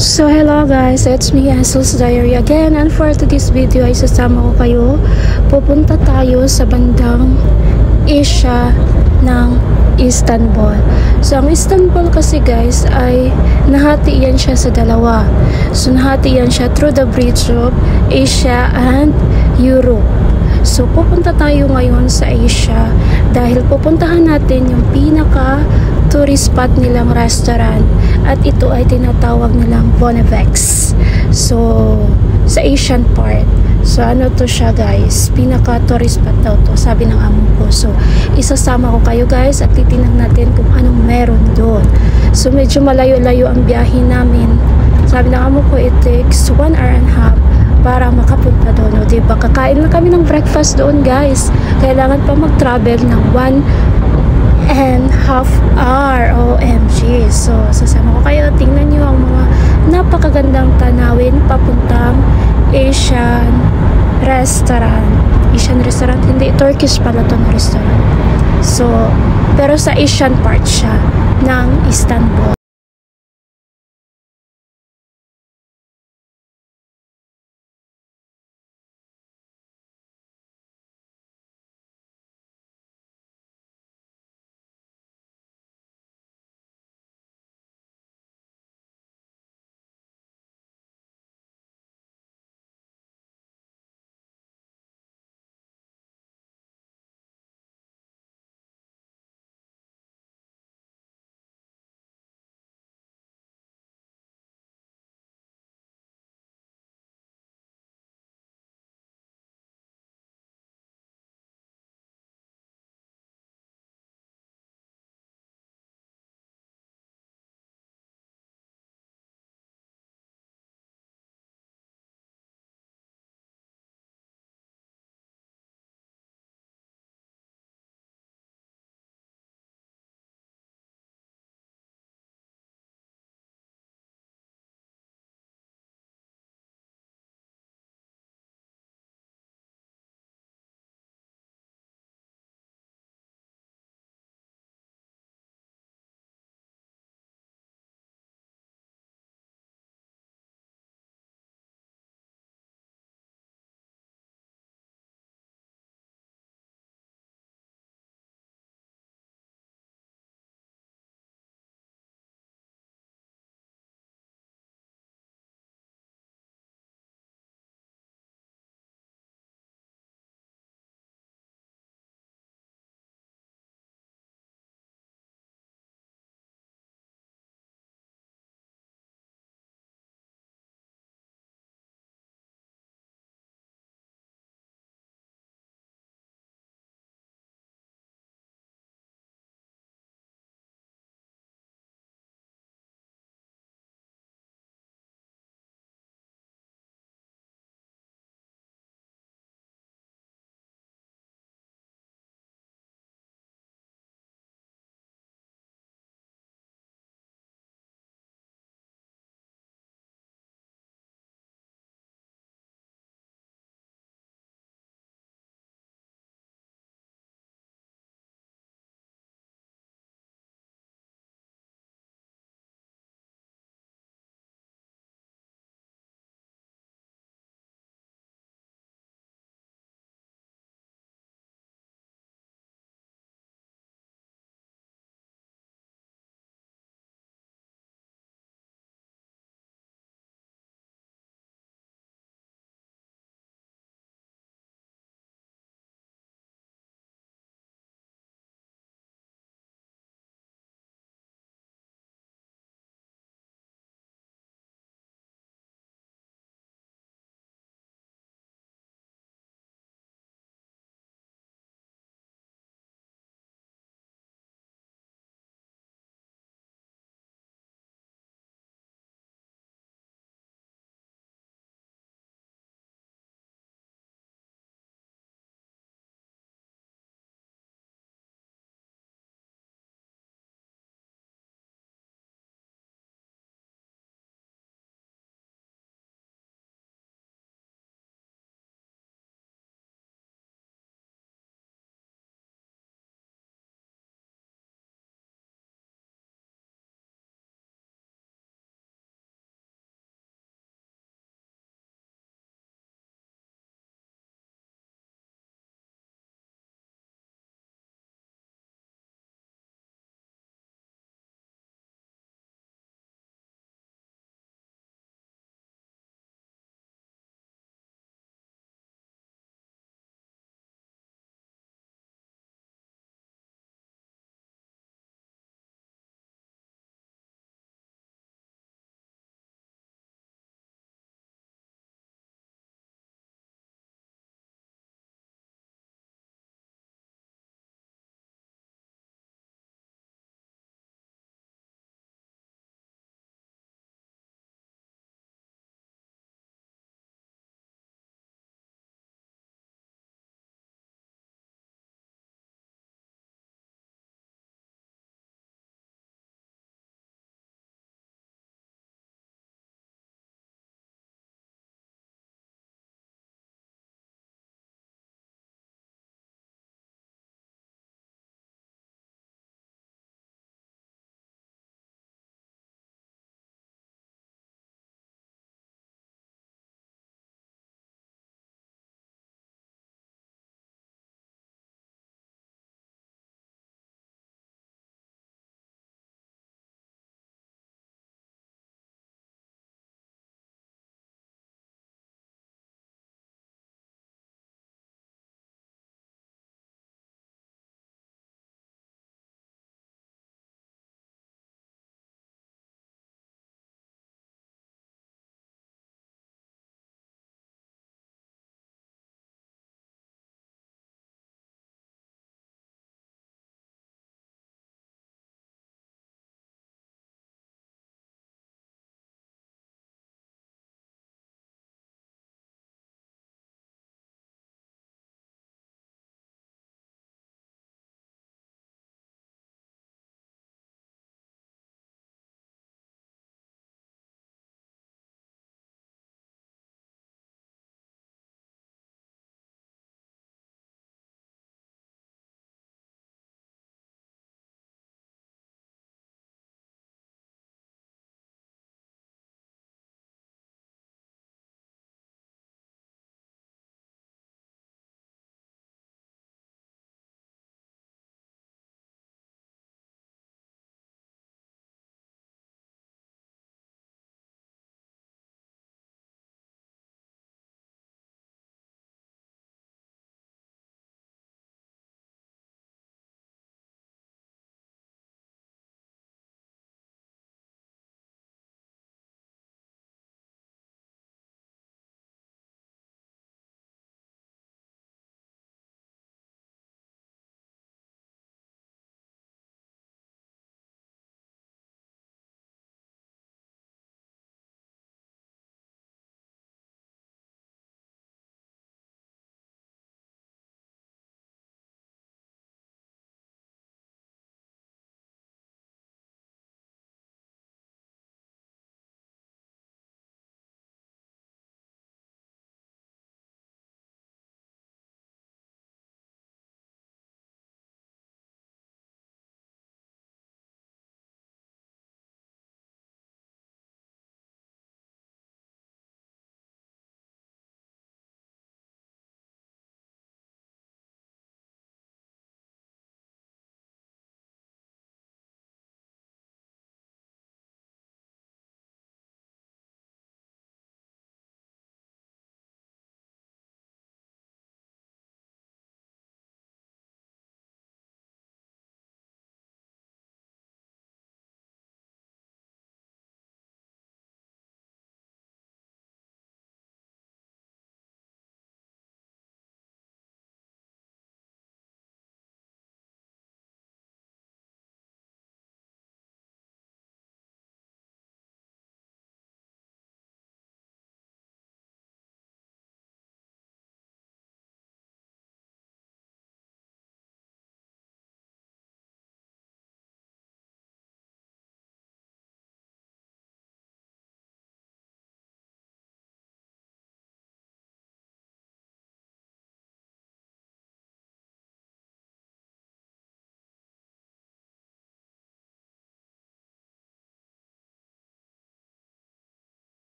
So hello guys, it's me Ansel's Diary again, and for today's video ay sasama ko kayo. Pupunta tayo sa bandang Asia ng Istanbul. So ang Istanbul kasi guys ay nahati yan siya sa dalawa. So nahati yan siya through the bridge of Asia and Europe. So pupunta tayo ngayon sa Asia dahil pupuntahan natin yung pinaka tourist spot nilang restaurant at ito ay tinatawag nilang Bonivex. So sa Asian part. So ano to siya guys, pinaka tourist spot daw to, sabi ng amo ko. So isasama ko kayo guys at titingnan natin kung anong meron doon. So medyo malayo-layo ang biyahe namin. Sabi ng amo ko it takes 1 hour and a half para makapunta doon. O diba, kakain na kami ng breakfast doon guys. Kailangan pa mag-travel ng 1.5 hour. OMG. So, sasama ko kayo. Tingnan nyo ang mga napakagandang tanawin papuntang Asian restaurant. Asian restaurant? Hindi. Turkish pala to na restaurant. So, pero sa Asian part siya ng Istanbul.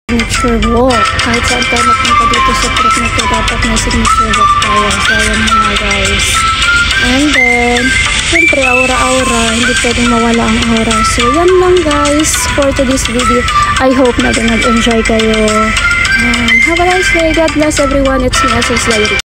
signature walk. Kahit saan tayo mapunta dito sa trip na to, dapat may signature walk tayo. So, ayan mga guys. And then, siyempre, aura-aura. Hindi pwedeng mawala ang aura. So, yan lang guys for today's video. I hope na nag-enjoy kayo. Have a nice day. God bless everyone. It's me, Asos Diary.